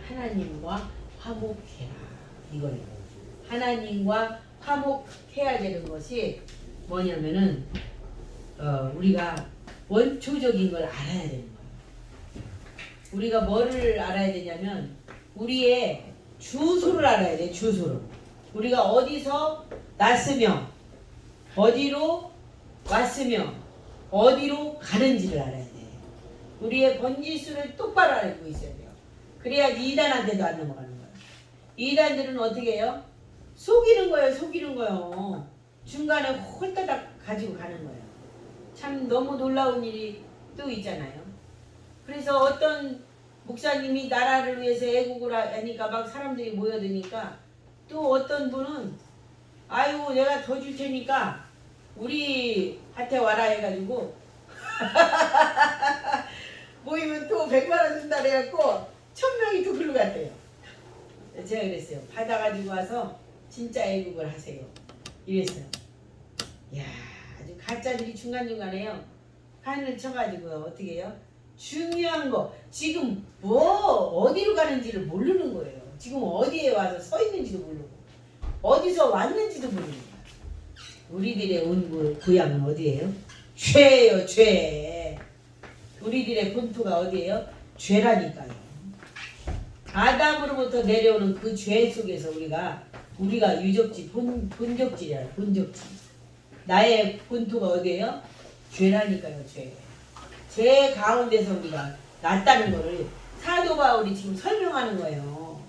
하나님과 화목해라 이거예요. 하나님과 화목해야 되는 것이 뭐냐면은 우리가 원초적인 걸 알아야 되는 거예요. 우리가 뭐를 알아야 되냐면 우리의 주소를 알아야 돼. 주소를. 우리가 어디서 났으며 어디로 왔으며 어디로 가는지를 알아야 돼. 우리의 번지수를 똑바로 알고 있어야 돼요. 그래야지 이단한테도 안 넘어가는 거예요. 이단들은 어떻게 해요? 속이는 거예요. 속이는 거예요. 중간에 홀따닥 가지고 가는 거예요. 참 너무 놀라운 일이 또 있잖아요. 그래서 어떤 목사님이 나라를 위해서 애국을 하니까 막 사람들이 모여드니까 또 어떤 분은 아이고 내가 더 줄 테니까 우리한테 와라 해가지고 모이면 또 100만원 준다 그래갖고 1000명이 또 글로 갔대요. 제가 그랬어요. 받아가지고 와서 진짜 애국을 하세요. 이랬어요. 이야 아주 가짜들이 중간중간에요. 판을 쳐가지고 어떻게 해요? 중요한 거 지금 뭐 어디로 가는지를 모르는 거예요. 지금 어디에 와서 서 있는지도 모르고 어디서 왔는지도 모르는 거예요. 우리들의 온 고향은 어디예요? 죄예요. 죄. 우리들의 본토가 어디예요? 죄라니까요. 아담으로부터 내려오는 그 죄 속에서 우리가 유적지 본적지래요. 본적지. 나의 본토가 어디예요? 죄라니까요. 죄 가운데서 우리가 났다는 거를 사도 바울이 지금 설명하는 거예요.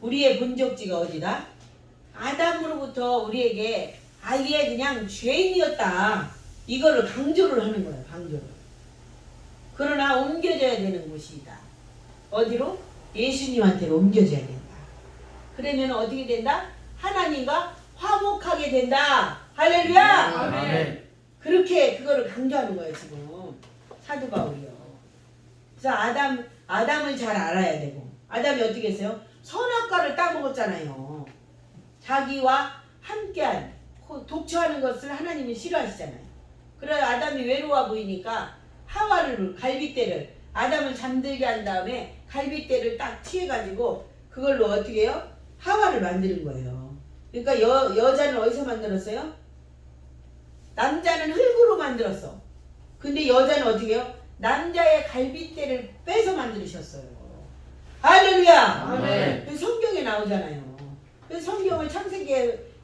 우리의 본적지가 어디다? 아담으로부터 우리에게 아예 그냥 죄인이었다. 이거를 강조를 하는 거예요. 강조를. 그러나 옮겨져야 되는 곳이다. 어디로? 예수님한테로 옮겨져야 된다. 그러면 어떻게 된다? 하나님과 화목하게 된다. 할렐루야! 아멘. 그렇게 그거를 강조하는 거예요. 지금 사도 바울이요. 그래서 아담을 잘 알아야 되고 아담이 어떻게 했어요? 선악과를 따먹었잖아요. 자기와 함께한 독처하는 것을 하나님이 싫어하시잖아요. 그래서 아담이 외로워 보이니까 하와를 갈빗대를 아담을 잠들게 한 다음에 갈빗대를 딱 취해가지고 그걸로 어떻게 해요? 하와를 만드는 거예요. 그러니까 여자는 어디서 만들었어요? 남자는 흙으로 만들었어. 근데 여자는 어떻게 해요? 남자의 갈빗대를 빼서 만드셨어요. 할렐루야! 아멘. 성경에 나오잖아요. 그래서 성경을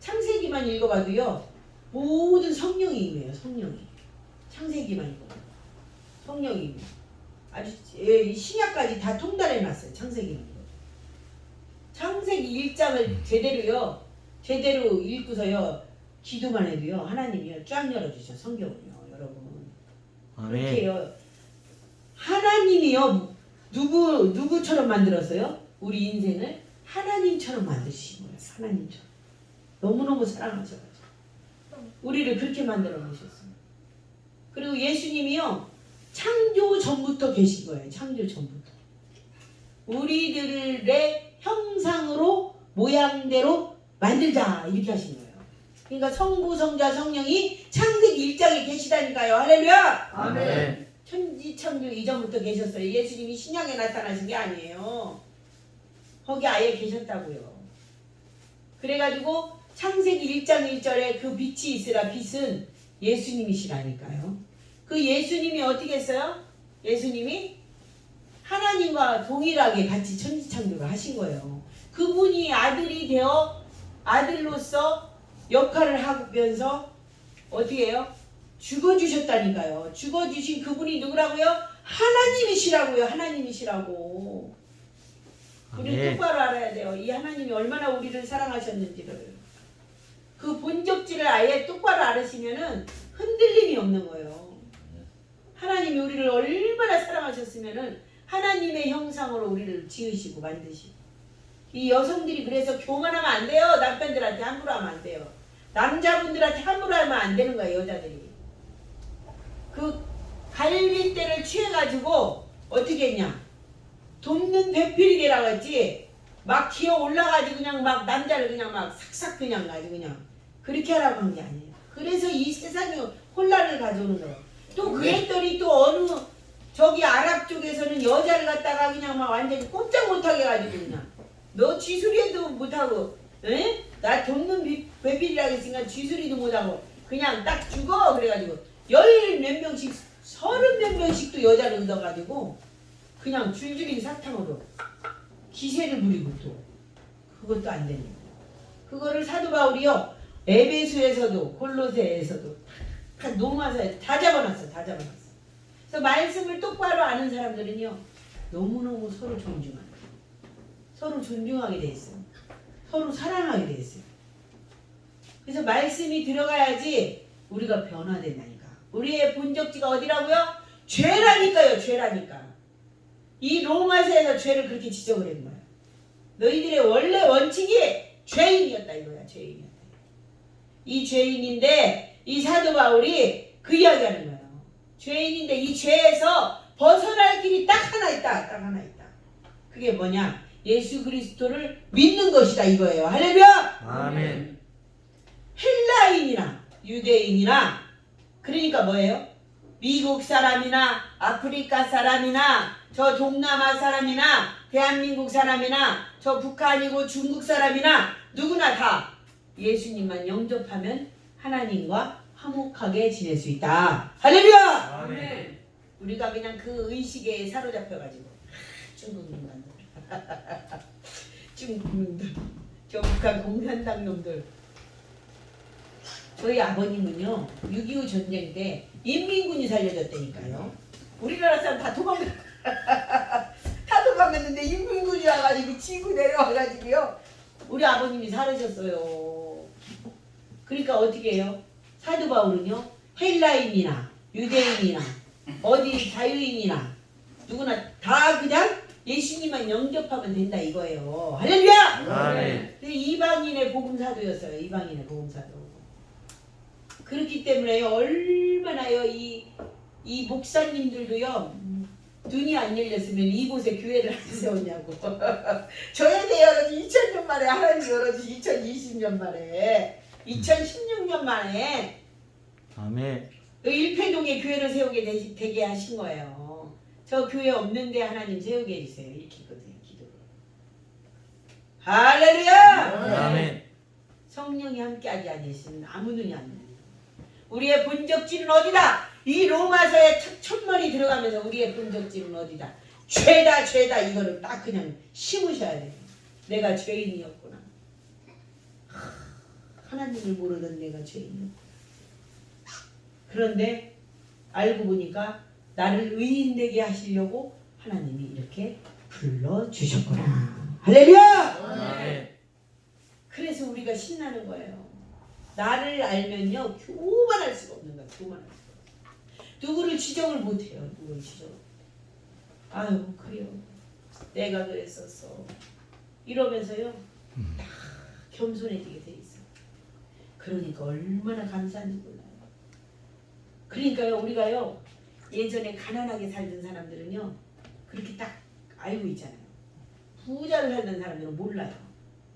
창세기만 읽어봐도요. 모든 성령이에요. 성령이. 창세기만 읽어봐도. 성령이. 아주 신약까지 다 통달해놨어요. 창세기만 읽어도. 창세기 1장을 제대로 읽고서요. 기도만 해도요. 하나님이요. 쫙 열어주셔. 성경을요. 여러분. 그렇게요. 하나님이요. 누구처럼 만들었어요? 우리 인생을 하나님처럼 만드신 거예요. 하나님처럼. 너무너무 사랑하셔가지고. 우리를 그렇게 만들어 놓으셨어요. 그리고 예수님이요. 창조 전부터 계신 거예요. 창조 전부터. 우리들의 형상으로 모양대로 만들자. 이렇게 하신 거예요. 그러니까 성부, 성자, 성령이 창세기 1장에 계시다니까요. 할렐루야! 아멘. 천지창조 이전부터 계셨어요. 예수님이 신약에 나타나신 게 아니에요. 거기 아예 계셨다고요. 그래가지고 창세기 1장 1절에 그 빛이 있으라. 빛은 예수님이시라니까요. 그 예수님이 어떻게 했어요? 예수님이 하나님과 동일하게 같이 천지창조를 하신 거예요. 그분이 아들이 되어 아들로서 역할을 하면서 어떻게 해요? 죽어주셨다니까요. 죽어주신 그분이 누구라고요? 하나님이시라고요. 하나님이시라고. 우리 똑바로 알아야 돼요. 이 하나님이 얼마나 우리를 사랑하셨는지를. 그 본적지를 아예 똑바로 알으시면은 흔들림이 없는 거예요. 하나님이 우리를 얼마나 사랑하셨으면은 하나님의 형상으로 우리를 지으시고 만드시고. 이 여성들이 그래서 교만하면 안 돼요. 남편들한테 함부로 하면 안 돼요. 남자분들한테 함부로 하면 안 되는 거예요. 여자들이. 그 갈빗대를 취해가지고 어떻게 했냐? 돕는 배필이 되라고 했지. 막 기어 올라가지고 그냥 막 남자를 그냥 막 삭삭 그냥 가지고 그냥 그렇게 하라고 한 게 아니에요. 그래서 이 세상에 혼란을 가져오는 거예요. 또 그랬더니 또 어느 저기 아랍 쪽에서는 여자를 갖다가 그냥 막 완전히 꼼짝 못하게 해가지고 그냥 너 쥐소리도 못하고 에? 나 돕는 배필이라고 했으니까 쥐소리도 못하고 그냥 딱 죽어 그래가지고 열 몇 명씩 30몇 명씩도 여자를 얻어가지고 그냥 줄줄이 사탕으로 기세를 부리고 또 그것도 안 되는 거예요. 그거를 사도 바울이요 에베소에서도 골로새에서도 다 노마사에 다 잡아놨어. 다 잡아놨어. 그래서 말씀을 똑바로 아는 사람들은요 너무너무 서로 존중하는 거예요. 서로 존중하게 돼 있어요. 서로 사랑하게 돼 있어요. 그래서 말씀이 들어가야지 우리가 변화된다니까. 우리의 본적지가 어디라고요? 죄라니까요. 죄라니까. 이 로마서에서 죄를 그렇게 지적을 한 거예요. 너희들의 원래 원칙이 죄인이었다 이거야. 죄인이었다. 이 죄인인데 이 사도 바울이 그 이야기하는 거예요. 죄인인데 이 죄에서 벗어날 길이 딱 하나 있다. 딱 하나 있다. 그게 뭐냐? 예수 그리스도를 믿는 것이다 이거예요. 할렐루야! 아멘. 헬라인이나 유대인이나 그러니까 뭐예요? 미국 사람이나 아프리카 사람이나 저 동남아 사람이나 대한민국 사람이나 저 북한이고 중국 사람이나 누구나 다 예수님만 영접하면 하나님과 화목하게 지낼 수 있다. 할렐루야! 아멘. 우리가 그냥 그 의식에 사로잡혀가지고 중국 놈들 중국 놈들 저 북한 공산당 놈들 저희 아버님은요 6.25 전쟁 때 인민군이 살려줬다니까요. 우리나라 사람 다 다 도망갔는데 인민군이 와가지고 지구 내려와가지고요 우리 아버님이 살으셨어요. 그러니까 어떻게 해요? 사도 바울은요 헬라인이나 유대인이나 어디 자유인이나 누구나 다 그냥 예수님만 영접하면 된다 이거예요. 할렐루야! 아멘. 근데 이방인의 복음사도였어요. 이방인의 복음사도. 그렇기 때문에 얼마나요 이 목사님들도요 눈이 안 열렸으면 이곳에 교회를 안 세웠냐고. 저에게 열어지 2000년 만에 하나님 열어지 2020년 만에 2016년 만에 아멘. 일패동에 교회를 세우게 되게 하신 거예요. 저 교회 없는데 하나님 세우게 해주세요. 이렇게 했거든요. 기도를. 할렐루야! 아멘. 성령이 함께하지 않으시면 아무 눈이 안 열려요. 우리의 본적지는 어디다? 이 로마서에 첫머리 들어가면서 우리의 본적지는 어디다? 죄다 죄다 이거를 딱 그냥 심으셔야 돼요. 내가 죄인이었구나. 하나님을 모르던 내가 죄인이었구나. 그런데 알고 보니까 나를 의인되게 하시려고 하나님이 이렇게 불러주셨구나. 할렐루야! 아멘. 그래서 우리가 신나는 거예요. 나를 알면요 교만할 수가 없는 거야. 교만할 수가 없어. 누구를 지적을 못해요. 누구를 지적을. 아유 그래요. 내가 그랬었어. 이러면서요 딱 겸손해지게 돼 있어. 그러니까 얼마나 감사한지 몰라요. 그러니까요 우리가요 예전에 가난하게 살던 사람들은요 그렇게 딱 알고 있잖아요. 부자로 살던 사람들은 몰라요.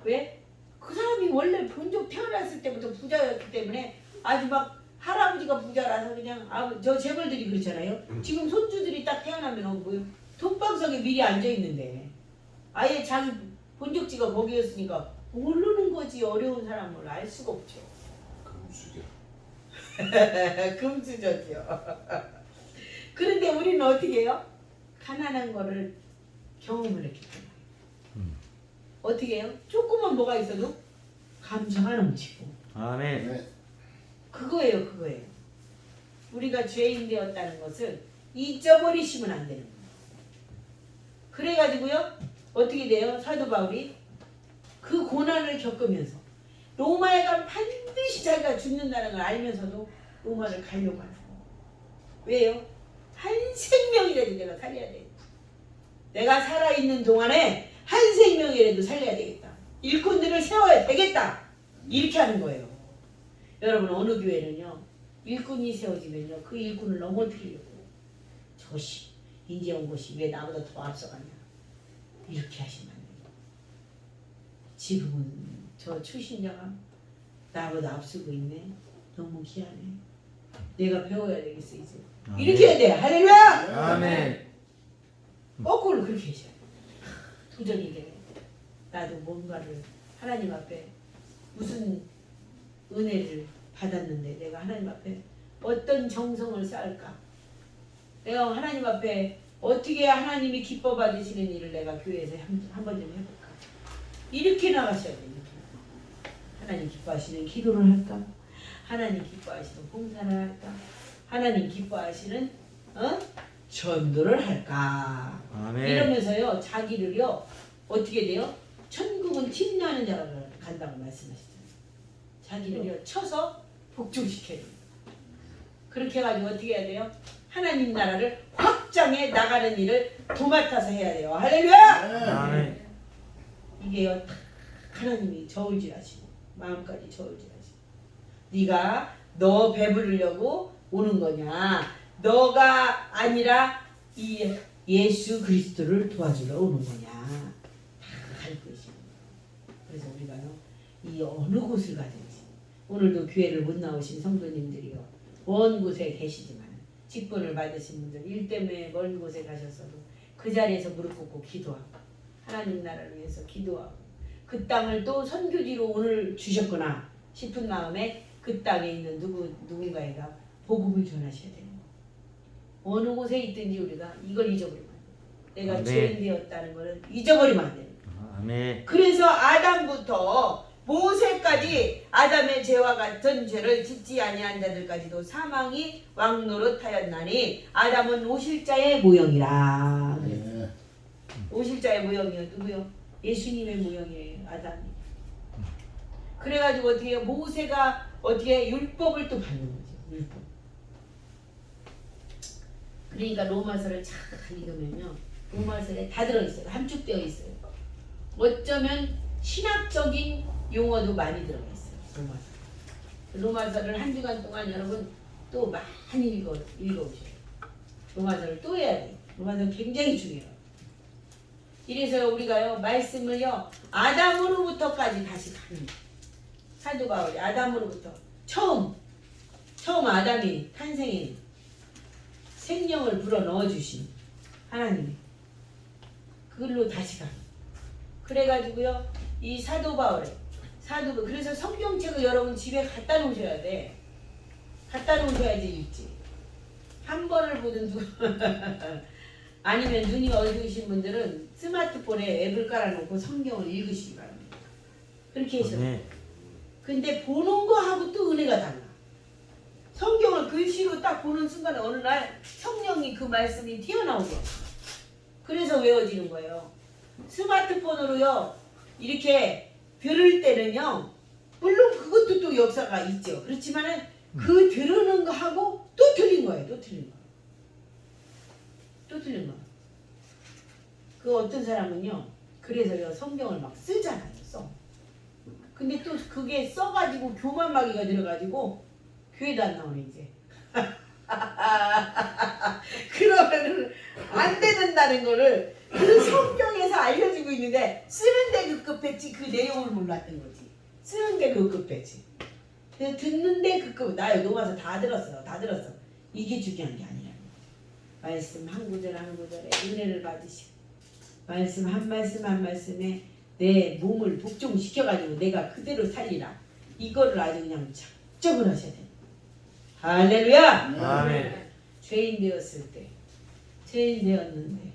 왜? 그 사람이 원래 본적 태어났을 때부터 부자였기 때문에 아주 막 할아버지가 부자라서 그냥 저 재벌들이 그렇잖아요. 지금 손주들이 딱 태어나면 뭐 돈방석에 미리 앉아 있는데 아예 자기 본적지가 거기였으니까 모르는 거지. 어려운 사람을 알 수가 없죠. 금수저지요. 그런데 우리는 어떻게 해요? 가난한 거를 경험을 했기 때문에 어떻게 해요? 조금만 뭐가 있어도 감사가 넘치고 아멘. 그거예요. 그거예요. 우리가 죄인 되었다는 것을 잊어버리시면 안 되는 거예요. 그래가지고요 어떻게 돼요? 사도 바울이 그 고난을 겪으면서 로마에 가면 반드시 자기가 죽는다는 걸 알면서도 로마를 가려고 하는 거예요. 왜요? 한 생명이라도 내가 살려야 돼. 내가 살아있는 동안에 한 생명이라도 살려야 되겠다. 일꾼들을 세워야 되겠다. 이렇게 하는 거예요. 여러분 어느 교회는요 일꾼이 세워지면요 그 일꾼을 넘어뜨리려고 저씨 이제 온 것이 왜 나보다 더 앞서가냐 이렇게 하시면 안 돼요. 지금은 저 출신자가 나보다 앞서고 있네. 너무 희한해. 내가 배워야 되겠어 이제. 아멘. 이렇게 해야 돼. 할렐루야. 아멘. 거꾸로 그렇게 해줘야 돼. 도전이 이게 나도 뭔가를 하나님 앞에 무슨 은혜를 받았는데 내가 하나님 앞에 어떤 정성을 쌓을까? 내가 하나님 앞에 어떻게 하나님이 기뻐 받으시는 일을 내가 교회에서 한 번 좀 해볼까? 이렇게 나가셔야 돼. 이렇게. 하나님 기뻐하시는 기도를 할까? 하나님 기뻐하시는 봉사를 할까? 하나님 기뻐하시는 전도를 할까? 아멘. 이러면서요 자기를요 어떻게 돼요? 천국은 팀나는 자가 간다고 말씀하시잖아요. 자기를요 쳐서 복종시켜야 돼요. 그렇게 해가지고 어떻게 해야 돼요? 하나님 나라를 확장해 나가는 일을 도맡아서 해야 돼요. 할렐루야! 아멘. 이게요 다 하나님이 저울질하시고 마음까지 저울질하시고 네가 너 배부르려고 오는 거냐? 너가 아니라 이 예수 그리스도를 도와주러 오는 거냐? 다 할 것이고. 그래서 우리가요 이 어느 곳을 가든지 오늘도 교회를 못 나오신 성도님들이요 먼 곳에 계시지만 직분을 받으신 분들 일 때문에 먼 곳에 가셨어도 그 자리에서 무릎 꿇고 기도하고 하나님 나라를 위해서 기도하고 그 땅을 또 선교지로 오늘 주셨구나 싶은 마음에 그 땅에 있는 누군가에가 복음을 전하셔야 되는 거. 어느 곳에 있든지 우리가 이걸 잊어버리면 안 돼. 내가 아멘. 죄인 되었다는 것을 잊어버리면 안 돼. 아멘. 그래서 아담부터 모세까지 아담의 죄와 같은 죄를 짓지 아니한 자들까지도 사망이 왕노릇하였나니 아담은 오실자의 모형이라. 네. 오실자의 모형이요 누구요? 예수님의 모형이에요 아담이. 그래가지고 어떻게 해요? 모세가 어떻게 율법을 또 받는 거죠. 율법. 그러니까 로마서를 잘 읽으면요 로마서에 다 들어있어요. 함축되어 있어요. 어쩌면 신학적인 용어도 많이 들어가 있어요. 로마서를 한 주간 동안 여러분 또 많이 읽어오셔요. 로마서를 또 해야 돼요. 로마서는 굉장히 중요해요. 이래서 우리가요 말씀을요 아담으로부터까지 다시 가는 거예요. 사도 바울이 아담으로부터 처음 아담이 탄생해 생명을 불어 넣어주신 하나님이 그걸로 다시 가. 그래가지고요 이 사도 바울의 그래서 성경책을 여러분 집에 갖다 놓으셔야 돼. 갖다 놓으셔야지 읽지. 한 번을 보든 아니면 눈이 어두우신 분들은 스마트폰에 앱을 깔아놓고 성경을 읽으시기 바랍니다. 그렇게 하셔야 돼. 아멘. 근데 보는 거하고 또 은혜가 달라. 성경을 글씨로 딱 보는 순간에 어느 날 성령이 그 말씀이 튀어나오고 그래서 외워지는 거예요. 스마트폰으로요 이렇게 들을 때는요 물론 그것도 또 역사가 있죠. 그렇지만은 그 들으는 거하고 또 틀린 거예요. 또 틀린 거. 그 어떤 사람은요 그래서요 성경을 막 쓰잖아요. 써. 근데 또 그게 써가지고 교만마귀가 들어가지고 교회도 안 나오네 이제. 그러면은 안 되는다는 거를 그 성경에서 알려지고 있는데 쓰는데 급급했지 그 내용을 몰랐던 거지. 쓰는데 급급했지. 그래서 듣는데 급급. 나 로마서 다 들었어. 이게 중요한 게 아니라 말씀 한 구절 한 구절에 은혜를 받으시고 말씀 한 말씀에 내 몸을 복종시켜가지고 내가 그대로 살리라. 이거를 아주 그냥 작정을 하셔야 돼요. 할렐루야. 아멘. 죄인 되었는데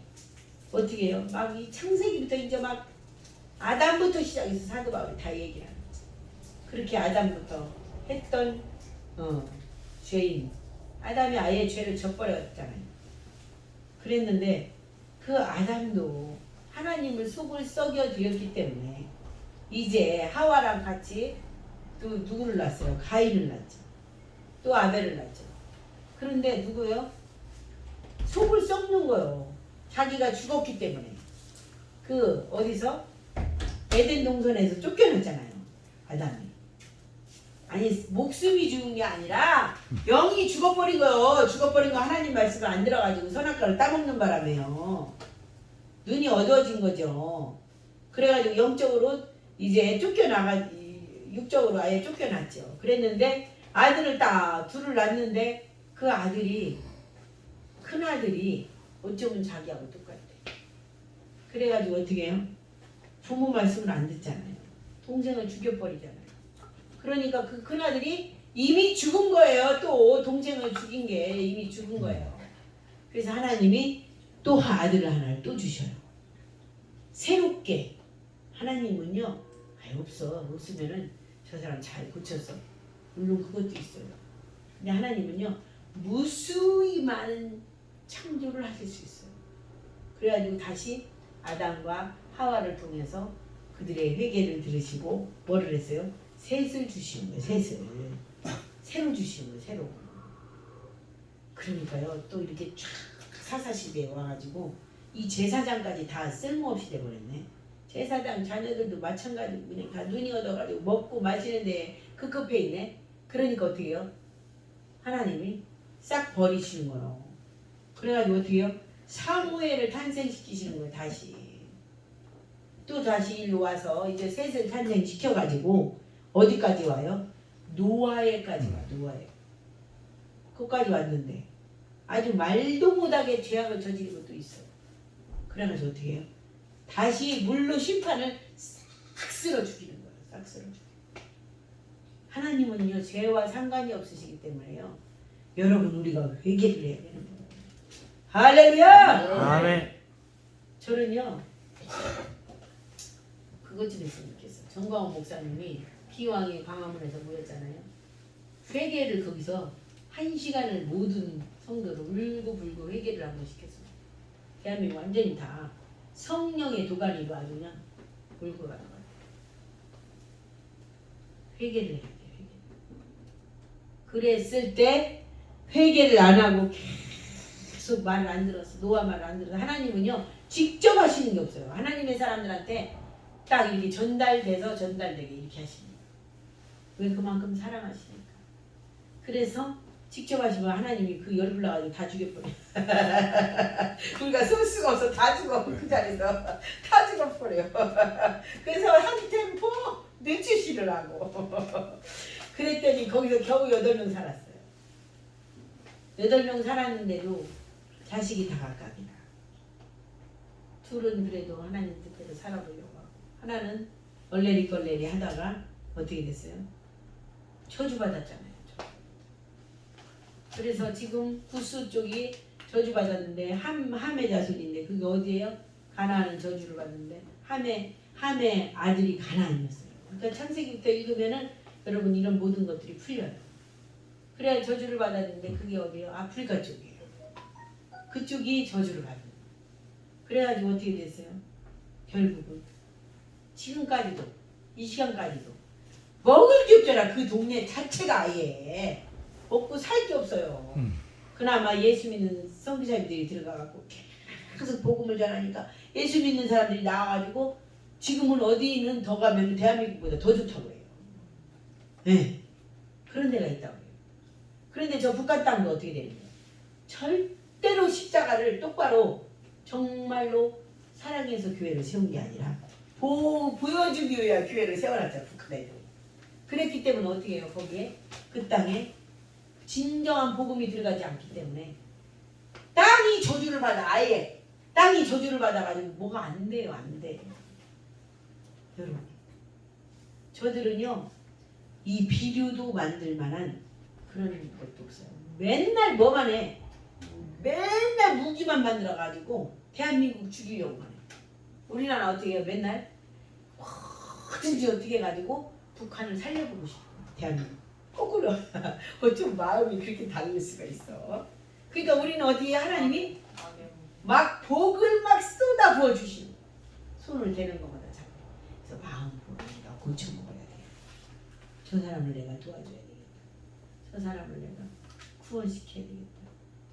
어떻게 해요? 막 이 창세기부터 이제 막 아담부터 시작해서 사도 바울이 다 얘기를 하는 거죠. 그렇게 아담부터 했던 죄인 아담이 아예 죄를 져버렸잖아요. 그랬는데 그 아담도 하나님을 속을 썩여 드렸기 때문에 이제 하와랑 같이 또 누구를 낳았어요? 가인을 낳았죠. 또 아벨을 낳았죠. 그런데 누구요? 속을 썩는 거요. 자기가 죽었기 때문에. 그 어디서? 에덴 동산에서 쫓겨났잖아요. 아담이. 아니 목숨이 죽은 게 아니라 영이 죽어버린 거요. 죽어버린 거 하나님 말씀을 안 들어가지고 선악과를 따먹는 바람에요. 눈이 어두워진 거죠. 그래가지고 영적으로 이제 육적으로 아예 쫓겨났죠. 그랬는데 아들을 딱 둘을 낳는데 그 아들이 큰 아들이 어쩌면 자기하고 똑같대. 그래가지고 어떻게 해요? 부모 말씀을 안 듣잖아요. 동생을 죽여버리잖아요. 그러니까 그 큰 아들이 이미 죽은 거예요. 또 동생을 죽인 게 이미 죽은 거예요. 그래서 하나님이 또 아들을 하나를 또 주셔요. 새롭게. 하나님은요, 없으면은 저 사람 잘 고쳐서. 물론 그것도 있어요. 근데 하나님은요, 무수히 많은 창조를 하실 수 있어요. 그래가지고 다시 아담과 하와를 통해서 그들의 회개를 들으시고 뭐를 했어요? 셋을 주시는 거예요. 셋을. 새로 주시는 거예요. 새로. 그러니까요, 또 이렇게 쫙 사사시대에 와가지고 이 제사장까지 다 쓸모없이 돼버렸네. 제사장 자녀들도 마찬가지고 그냥 다 눈이 얻어가지고 먹고 마시는데 급급해 있네. 그러니까 어떻게 해요? 하나님이 싹 버리시는 거예요. 그래가지고 어떻게 해요? 사무엘을 탄생시키시는 거예요. 다시. 또 다시 일로 와서 이제 셋을 탄생시켜가지고 어디까지 와요? 노아에까지 와. 노아에. 거기까지 왔는데 아주 말도 못하게 죄악을 저지른 것도 있어. 그러면서 어떻게 해요? 다시 물로 심판을 싹 쓸어 죽이는 거예요. 싹 쓸어 죽이는. 하나님은요 죄와 상관이 없으시기 때문에요. 여러분 우리가 회개를 해야 되는 거예요. 할렐루야! 아멘. 저는요 그것 좀 했으면 좋겠어. 정광훈 목사님이 기왕에 광화문에서 모였잖아요. 회개를 거기서 1시간을 모든 성도를 울고불고 회개를 한번 시켰어요. 대한민국 완전히 다 성령의 도가니로 아주 그냥 몰고 가는 거예요. 회개를 해야 돼요. 회개. 그랬을 때 회개를 안 하고 계속 말을 안 들었어. 노아 말을 안 들어서 하나님은요 직접 하시는 게 없어요. 하나님의 사람들한테 딱 이렇게 전달되게 이렇게 하십니다. 왜? 그만큼 사랑하시니까. 그래서 직접 하시면 하나님이 그 열불 나가지고 다 죽여버려. 우리가 쏠 수가 없어. 다 죽어. 그 자리에서 다 죽어버려. 그래서 한 템포 늦추시더라고. 그랬더니 거기서 겨우 8명 살았어요. 8명 살았는데도 자식이 다 각각이다. 둘은 그래도 하나님 뜻대로 살아보려고 하고 하나는 얼레리걸레리 하다가 어떻게 됐어요? 저주받았잖아요. 그래서 지금 구스 쪽이 저주받았는데 함의 자손인데 그게 어디예요? 가나안은 저주를 받는데 함의 아들이 가나안이었어요. 그러니까 창세기부터 읽으면은 여러분 이런 모든 것들이 풀려요. 그래야 저주를 받았는데 그게 어디예요? 아프리카 쪽이에요. 그쪽이 저주를 받는. 그래가지고 어떻게 됐어요? 결국은 지금까지도 이 시간까지도 먹을 게 없잖아. 그 동네 자체가 아예 먹고 살 게 없어요. 그나마 예수 믿는 선교사님들이 들어가갖고 계속 복음을 전하니까 예수 믿는 사람들이 나와가지고 지금은 어디는 더 가면 대한민국보다 더 좋다고 해요. 네. 그런 데가 있다고 해요. 그런데 저 북한 땅도 어떻게 되는 거예요? 절대로 십자가를 똑바로 정말로 사랑해서 교회를 세운 게 아니라 보여주기 위해 교회를 세워놨잖아요. 북한에도. 그랬기 때문에 어떻게 해요? 거기에 그 땅에 진정한 복음이 들어가지 않기 때문에 땅이 저주를 받아. 아예 땅이 저주를 받아가지고 뭐가 안 돼요. 안 돼. 여러분 저들은요 이 비료도 만들 만한 그런 것도 없어요. 맨날 뭐만 해. 맨날 무기만 만들어가지고 대한민국 죽이려고 하네. 우리나라 어떻게 해요? 맨날 뭐든지 어떻게 해가지고 북한을 살려보고 싶어. 대한민국. 거꾸로 어쩜 마음이 그렇게 다를 수가 있어. 그러니까 우리는 어디에 하나님이 막 복을 막 쏟아 부어 주시고 손을 대는 것마다 잡고. 그래서 마음으로 내가 고쳐 먹어야 돼. 저 사람을 내가 도와줘야 되겠다. 저 사람을 내가 구원시켜야 되겠다.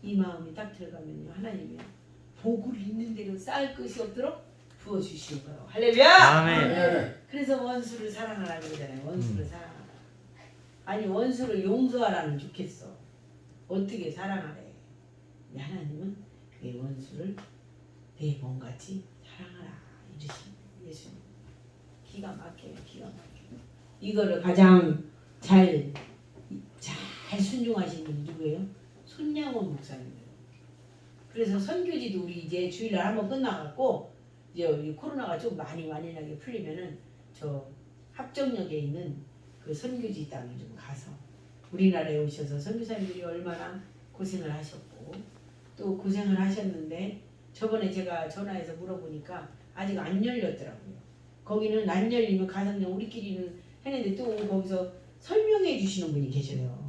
이 마음이 딱 들어가면요 하나님이 복을 있는 대로 쌓을 것이 없도록 부어 주시는 거예요. 할렐루야. 아멘. 그래서 원수를 사랑하라 그러잖아요. 원수를 사랑하라. 아니 원수를 용서하라는 좋겠어. 어떻게 사랑하래? 근데 하나님은 내 원수를 내 몸같이 사랑하라 이러시는 예수님. 기가 막혀요. 기가 막혀요. 이거를 가장 잘 한정원 목사님들. 그래서 선교지도 우리 이제 주일날 한번 끝나갖고 이제 우리 코로나가 좀 많이 완연하게 풀리면은 저 합정역에 있는 그 선교지 땅에 좀 가서 우리나라에 오셔서 선교사님들이 얼마나 고생을 하셨고 또 고생을 하셨는데 저번에 제가 전화해서 물어보니까 아직 안 열렸더라고요. 거기는 안 열리면 가서 그냥 우리끼리는 했는데 또 거기서 설명해 주시는 분이 계셔요.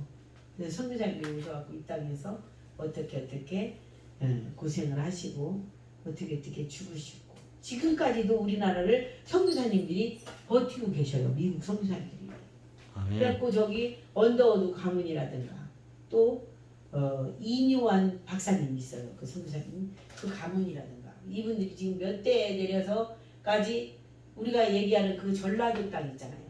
그래서 선교사님들이 오셔갖고 이 땅에서 어떻게 고생을 하시고 어떻게 죽으시고 지금까지도 우리나라를 선교사님들이 버티고 계셔요. 미국 선교사님들이. 아멘. 그래갖고 저기 언더워드 가문이라든가 또 이뉴환 박사님 있어요. 그 선교사님 그 가문이라든가 이분들이 지금 몇 대에 내려서까지 우리가 얘기하는 그 전라도 땅 있잖아요.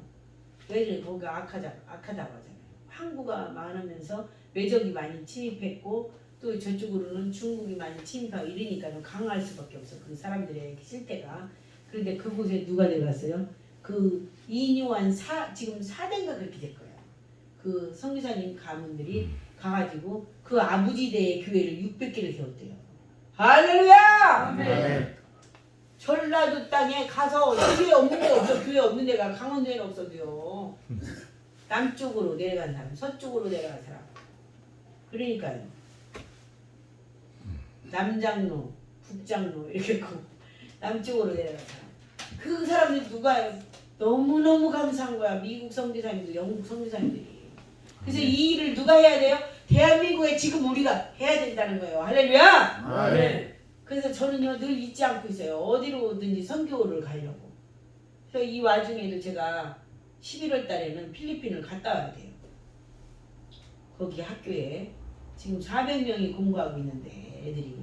왜냐면 거기가 악하다고 하잖아요. 항구가 많으면서 외적이 많이 침입했고 또 저쪽으로는 중국이 많이 침입하고 이러니까 강할 수밖에 없어. 그 사람들의 실태가. 그런데 그곳에 누가 내려갔어요? 그 이뉴한 지금 4대인가 그렇게 될 거야. 그 선교사님 가문들이 가가지고 그 아부지대의 교회를 600개를 세웠대요. 할렐루야! 아멘. 전라도 땅에 가서 교회 없는 데가 없어. 교회 없는 데가 강원도에는 없어도요. 남쪽으로 내려간 사람, 서쪽으로 내려간 사람. 그러니까요. 남장로, 북장로 이렇게 있고 남쪽으로 내려간 사람. 그 사람들 누가 너무너무 감사한 거야. 미국 선교사님들, 영국 선교사님들이. 그래서 이 일을 누가 해야 돼요? 대한민국에 지금 우리가 해야 된다는 거예요. 할렐루야! 아멘. 그래서 저는요 늘 잊지 않고 있어요. 어디로든지 선교를 가려고. 그래서 이 와중에도 제가 11월 달에는 필리핀을 갔다 와야 돼요. 거기 학교에 지금 400명이 공부하고 있는데 애들이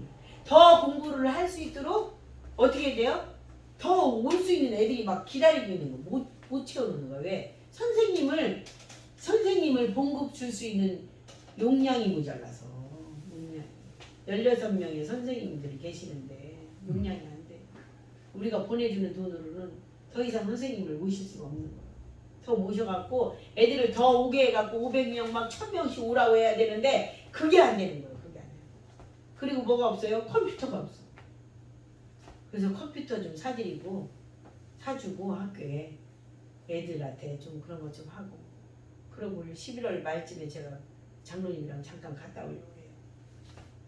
더 공부를 할 수 있도록 어떻게 돼요? 더 올 수 있는 애들이 막 기다리고 있는 거 못 채워놓는 거야. 왜? 선생님을 봉급 줄 수 있는 용량이 모자라서 16명의 선생님들이 계시는데 용량이 안 돼. 우리가 보내주는 돈으로는 더 이상 선생님을 모실 수가 없는 거예요. 더 모셔갖고 애들을 더 오게 해갖고 500명 막 1000명씩 오라고 해야 되는데 그게 안 되는 거예요. 그게 안 되는 거예요. 그리고 뭐가 없어요? 컴퓨터가 없어. 그래서 컴퓨터 좀 사주고 학교에 애들한테 좀 그런 거 좀 하고 그러고 11월 말쯤에 제가 장로님이랑 잠깐 갔다 오려고 해요.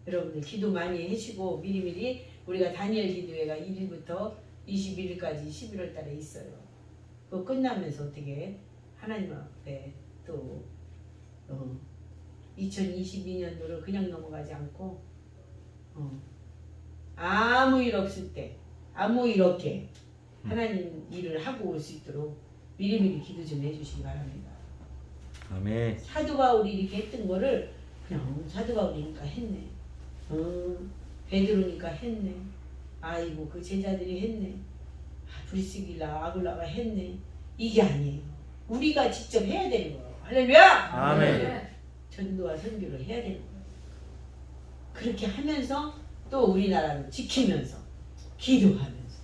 여러분들 기도 많이 해주시고 미리미리 우리가 다니엘 기도회가 1일부터 21일까지 11월 달에 있어요. 그거 끝나면서 어떻게 하나님 앞에 또 2022년도를 그냥 넘어가지 않고 아무 일 없을 때 아무 일 없게 하나님 일을 하고 올 수 있도록 미리미리 기도 좀 해주시기 바랍니다. 아멘. 사도 바울이 이렇게 했던 거를 그냥 사도 바울이니까 했네. 베드로니까 했네. 아이고 그 제자들이 했네. 브리스길라 아굴라가 했네. 이게 아니에요. 우리가 직접 해야 되는 거예요. 할렐루야! 아멘. 전도와 선교를 해야 되는 거예요. 그렇게 하면서 또 우리나라를 지키면서 기도하면서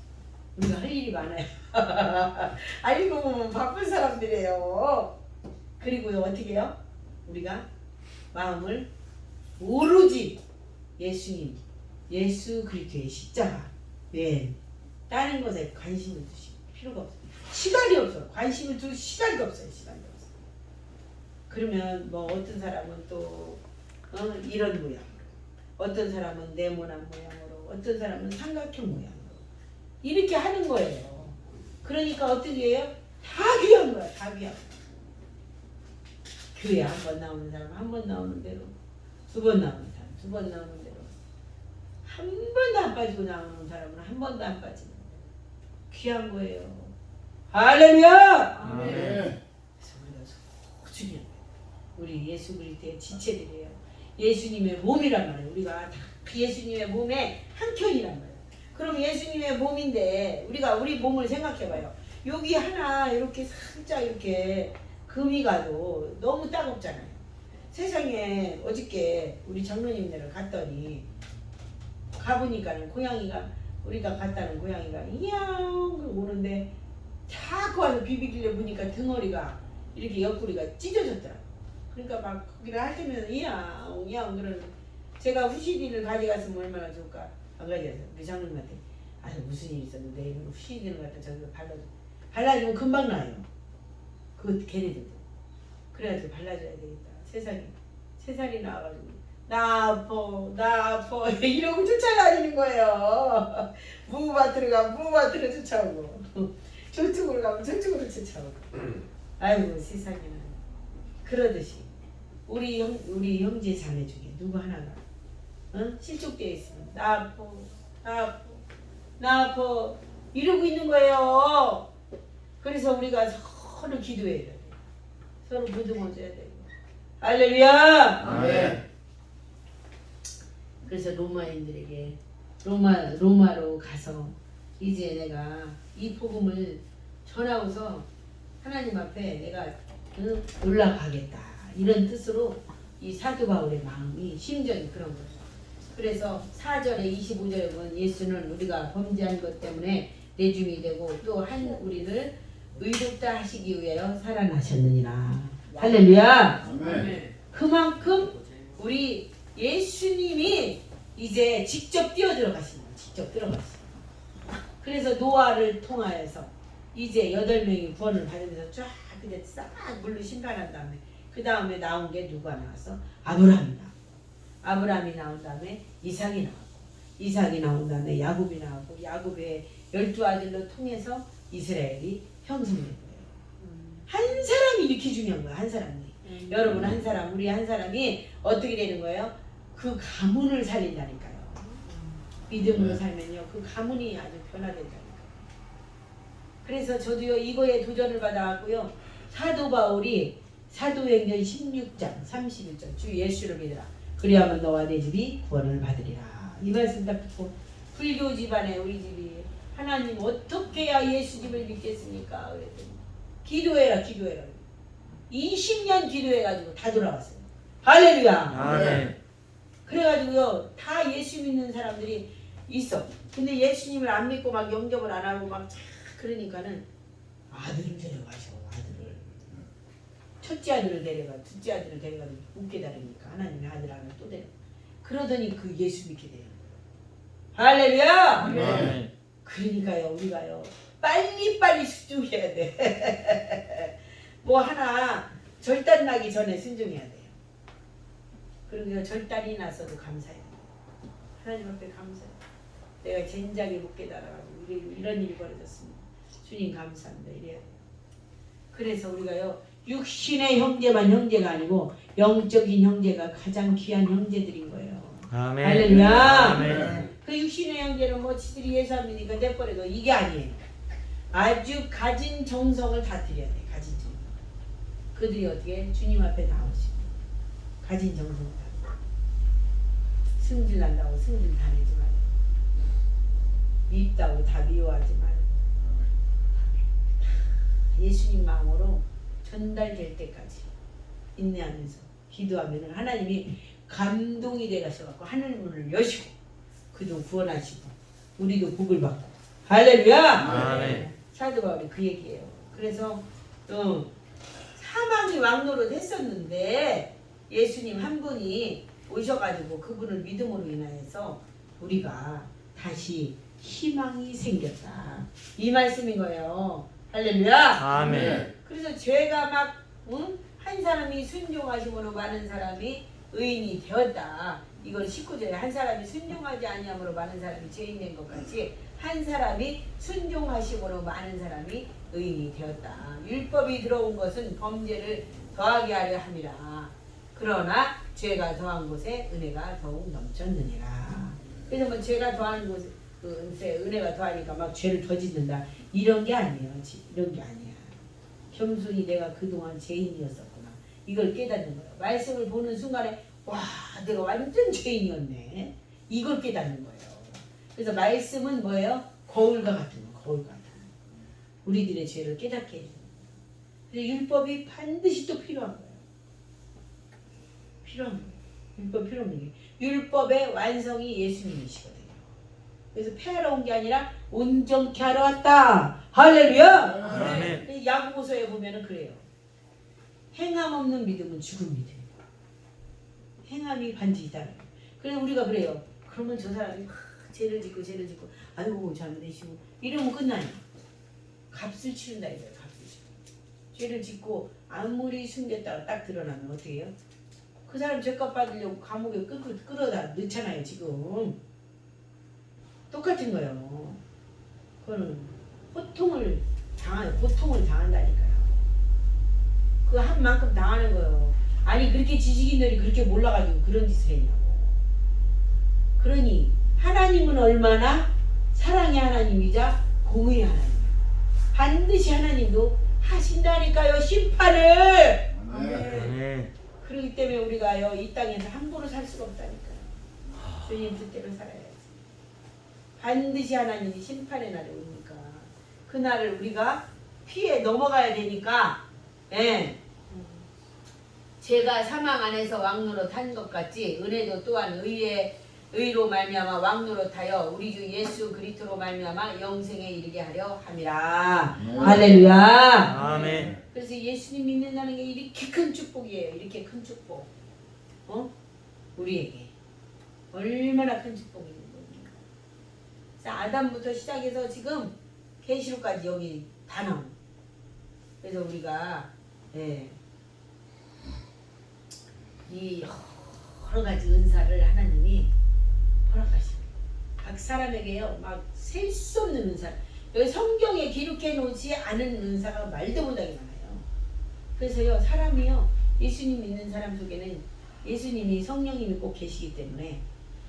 우리가 할 일이 많아요. 알고 보면 바쁜 사람들이에요. 그리고 어떻게 해요? 우리가 마음을 오로지 예수님, 예수 그리스도의 십자가 다른 것에 관심을 두실 필요가 없어요. 시간이 없어. 관심을 둘 시간이 없어요. 시간이 없어. 그러면 뭐 어떤 사람은 또 이런 모양으로, 어떤 사람은 네모난 모양으로, 어떤 사람은 삼각형 모양으로 이렇게 하는 거예요. 그러니까 어떻게 해요? 다 귀한 거야. 다 귀한 거야. 교회 한 번 나오는 사람 한 번 나오는 대로, 두 번 나오는 사람 두 번 나오는 대로, 한 번도 안 빠지고 나오는 사람은 한 번도 안 빠지는 거예요. 귀한 거예요. 할렐루야! 아멘. 그래서 우리가 소중히 우리 예수 그리스도의 지체들이에요. 예수님의 몸이란 말이에요. 우리가 다 예수님의 몸의 한 켠이란 말이에요. 그럼 예수님의 몸인데 우리가 우리 몸을 생각해봐요. 여기 하나 이렇게 살짝 이렇게 금이 가도 너무 따갑잖아요. 세상에 어저께 우리 장로님네를 갔더니 가보니까는 고양이가 우리가 갔다는 고양이가 이양 오는데 자꾸 와서 비비길래 보니까 등허리가 이렇게 옆구리가 찢어졌더라. 그러니까 막 거기를 핥으면서 이양 이양 그러는데 제가 후시디를 가져갔으면 얼마나 좋을까. 안 가져가서 우리 장로님한테 아 무슨 일 있었는데 후시디를 갖다 저기서 발라주면 금방 나요. 그 걔네들도 그래가지고 발라줘야 되겠다. 세상이 나와가지고 나 아파 이러고 쫓아다니는 거예요. 무밭으로 가면 무밭으로 쫓아오고 저쪽으로 가면 저쪽으로 쫓아오고. 아이고 세상에는 그러듯이 우리 형제 자매 중에 누구 하나가 실족되어 있으면 나 아파 이러고 있는 거예요. 그래서 우리가 서로 기도해야 돼. 서로 보듬어줘야 되고. 할렐루야. 아멘. 그래서 로마인들에게 로마로 가서 이제 내가 이 복음을 전하고서 하나님 앞에 내가 올라가겠다 이런 뜻으로 이 사도 바울의 마음이 심정이 그런 거예요. 그래서 4절에 25절에 보면 예수는 우리가 범죄한 것 때문에 내줌이 되고 또 한 우리를 의롭다 하시기 위하여 살아나셨느니라. 할렐루야. 아멘. 그만큼 우리 예수님이 이제 직접 뛰어들어가시는 거예요. 직접 들어가시는 거예요. 그래서 노아를 통하여서 이제 8명이 구원을 받으면서 쫙 그냥 싹 물로 심판한 다음에 그 다음에 나온 게 누가 나왔어? 아브라함이 나왔고 아브라함이 나온 다음에 이삭이 나왔고 이삭이 나온 다음에 야곱이 나왔고 야곱의 12아들로 통해서 이스라엘이 형성된 거예요. 한 사람이 이렇게 중요한 거야. 한 사람이. 여러분 한 사람 우리 한 사람이 어떻게 되는 거예요? 그 가문을 살린다니까요. 믿음으로 살면요 그 가문이 아주 변화된다니까요. 그래서 저도요 이거에 도전을 받아왔고요. 사도 바울이 사도행전 16장 31절 주 예수를 믿으라 그리하면 너와 내 집이 구원을 받으리라. 이 말씀 딱 듣고 불교 집안에 우리 집이 하나님 어떻게 해야 예수 집을 믿겠습니까? 그랬더니 기도해라 20년 기도해가지고 다 돌아왔어요. 할렐루야. 아멘. 그래가지고요 다 예수 믿는 사람들이 있어. 근데 예수님을 안 믿고 막 영접을 안 하고 막 그러니까는 아들을 데려가셔. 아들을 첫째 아들을 데려가 둘째 아들을 데려가 못 깨달으니까 하나님의 아들 하나 또 데려. 그러더니 그 예수 믿게 돼요. 할렐루야. 아멘. 그러니까요 우리가요 빨리빨리 순종해야 돼. 뭐 하나 절단 나기 전에 순종해야 돼요. 그러니까 절단이 났어도 감사해요. 하나님 앞에 감사해요. 내가 젠장에 못 깨달아가지고 이런 일이 벌어졌습니다. 주님 감사합니다. 이래야 돼요. 그래서 우리가요 육신의 형제만 형제가 아니고 영적인 형제가 가장 귀한 형제들인 거예요. 아멘. 할렐루야. 아멘. 그 육신의 형제는 뭐 지들이 예수 안 믿으니까 내버려도 이게 아니에요. 아주 가진 정성을 다 드려야 돼. 가진 정성. 그들이 어떻게 주님 앞에 나오시고 가진 정성 다 승질 난다고 승질 다 내지 말고 밉다고 다 미워하지 말고 예수님 마음으로 전달될 때까지 인내하면서 기도하면 하나님이 감동이 돼가셔갖고 하늘 문을 여시고 그도 구원하시고 우리도 복을 받고 할렐루야. 아멘. 사도 바울이 그 얘기예요. 그래서 사망이 왕노릇 했었는데 예수님 한 분이 오셔가지고 그분을 믿음으로 인하여서 우리가 다시 희망이 생겼다. 이 말씀인 거예요. 할렐루야. 아멘. 그래서 죄가 막 한 사람이 순종하심으로 많은 사람이 의인이 되었다. 이걸 19절에 한 사람이 순종하지 아니함으로 많은 사람이 죄인 된 것 같이 한 사람이 순종하심으로 많은 사람이 의인이 되었다. 율법이 들어온 것은 범죄를 더하게 하려 함이라. 그러나 죄가 더한 곳에 은혜가 더욱 넘쳤느니라. 그래서 뭐 죄가 더한 곳에 은혜가 더하니까 막 죄를 더 짓는다. 이런 게 아니에요. 이런 게 아니야. 겸손히 내가 그동안 죄인이었었구나. 이걸 깨닫는 거예요. 말씀을 보는 순간에 와 내가 완전 죄인이었네. 이걸 깨닫는 거예요. 그래서 말씀은 뭐예요? 거울과 같은 거. 거울 같은 거. 우리들의 죄를 깨닫게 해주는 거예요. 그래서 율법이 반드시 또 필요한 거예요. 필요한 거예요. 율법 필요한 게 율법의 완성이 예수님이시거든요. 그래서 폐하러 온 게 아니라 온전케 하러 왔다. 할렐루야. 아멘. 야고보서에 보면은 그래요. 행함 없는 믿음은 죽은 믿음이다. 행함이 반드시 따라요. 그래서 우리가 그래요. 그러면 저 사람이 죄를 짓고 아이고 잘못되시고 이러면 끝나요. 값을 치른다 이거예요. 값을 치르. 죄를 짓고 아무리 숨겼다가 딱 드러나면 어떻게 해요? 그 사람 죄값 받으려고 감옥에 끌어다 넣잖아요. 지금 똑같은 거예요. 그거는 고통을 당한다니까요. 그 한 만큼 당하는 거예요. 아니 그렇게 지식인들이 그렇게 몰라가지고 그런 짓을 했냐고. 그러니 하나님은 얼마나 사랑의 하나님이자 공의의 하나님. 반드시 하나님도 하신다니까요. 심판을. 아멘. 그렇기 때문에 우리가요 이 땅에서 함부로 살 수가 없다니까요. 주님 뜻대로 살아야지. 반드시 하나님이 심판의 날이 오니까 그 날을 우리가 피해 넘어가야 되니까 예. 죄가 사망 안에서 왕노릇 한 것 같이 은혜도 또한 의로 말미암아 왕노릇하여 우리 주 예수 그리스도로 말미암아 영생에 이르게 하려 함이라. 할렐루야. 아멘. 그래서 예수님 믿는다는 게 이렇게 큰 축복이에요. 이렇게 큰 축복. 우리에게 얼마나 큰 축복이 있는 겁니까? 그래서 아담부터 시작해서 지금 계시록까지 여기 다 나온. 그래서 우리가 이 여러 가지 은사를 하나님이 허락하시고 각 사람에게요 막 셀 수 없는 은사. 여기 성경에 기록해 놓지 않은 은사가 말도 못하게 많아요. 그래서요 사람이요 예수님 믿는 사람 속에는 예수님이 성령님이 꼭 계시기 때문에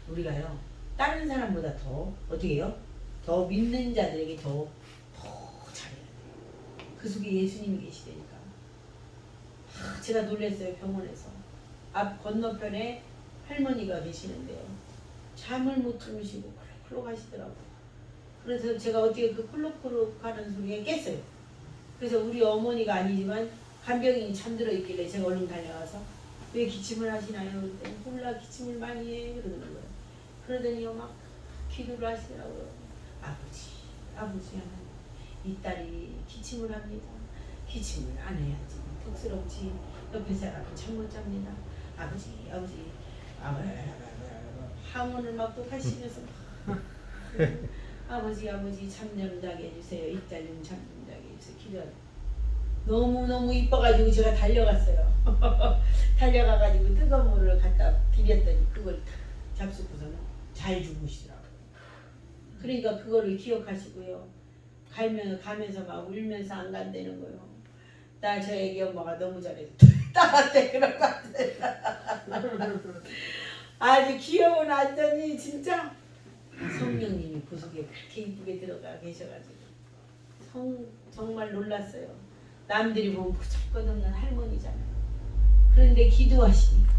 우리가요 다른 사람보다 더 어떻게 해요? 더 믿는 자들에게 더 잘해야 돼요. 그 속에 예수님이 계시다니까. 제가 놀랐어요. 병원에서 앞 건너편에 할머니가 계시는데요. 잠을 못 주무시고 콜록콜록 하시더라고요. 그래서 제가 어떻게 그 콜록콜록 하는 소리에 깼어요. 그래서 우리 어머니가 아니지만 간병인이 잠들어 있길래 제가 얼른 달려가서 왜 기침을 하시나요? 그랬더니 몰라 기침을 많이 해 그러는 거예요. 그러더니요 막 기도를 하시더라고요. 아버지 하나님 이 딸이 기침을 합니다. 기침을 안 해야지 톡스럽지. 옆에 사람은 잠 못 잡니다. 아버지 항원을 막 또 하시면서 아버지 잠 좀 자게 해주세요. 이 딸 좀 잠 좀 자게 해주세요. 기도하고 너무너무 이뻐가지고 제가 달려갔어요. 달려가가지고 뜨거운 물을 갖다 비볐더니 그걸 탁 잡수고서는 잘 주무시더라고요. 그러니까 그거를 기억하시고요. 가면서 막 울면서 안 간다는 거예요. 나 저 애기 엄마가 너무 잘해서 딸한테 그런 거 같아요. 아주 귀여운 완전히 진짜 성령님이 그 속에 그렇게 이쁘게 들어가 계셔가지고 정말 놀랐어요. 남들이 보면 부쩍거없는 할머니잖아요. 그런데 기도하시니까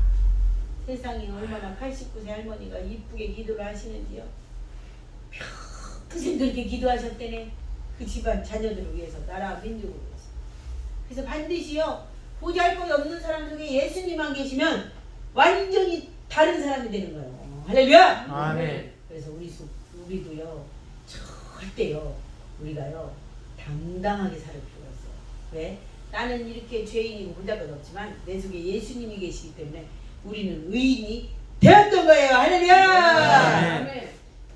세상에 얼마나 89세 할머니가 이쁘게 기도를 하시는지요. 평생 그렇게 기도하셨대네. 그 집안 자녀들을 위해서 나라 민족을 위해서. 그래서 반드시요 보잘것 없는 사람 속에 예수님만 계시면 완전히 다른 사람이 되는 거예요. 할렐루야. 아멘. 그래서 우리도요 절대요 우리가요 당당하게 살 필요가 있어요. 왜? 나는 이렇게 죄인이고 보잘것 없지만 내 속에 예수님이 계시기 때문에 우리는 의인이 되었던 거예요. 할렐루야. 아멘.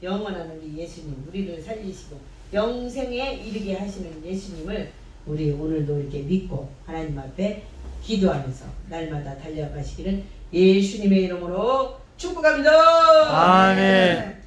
영원한 우리 예수님 우리를 살리시고 영생에 이르게 하시는 예수님을 우리 오늘도 이렇게 믿고 하나님 앞에 기도하면서 날마다 달려가시기를 예수님의 이름으로 축복합니다. 아멘.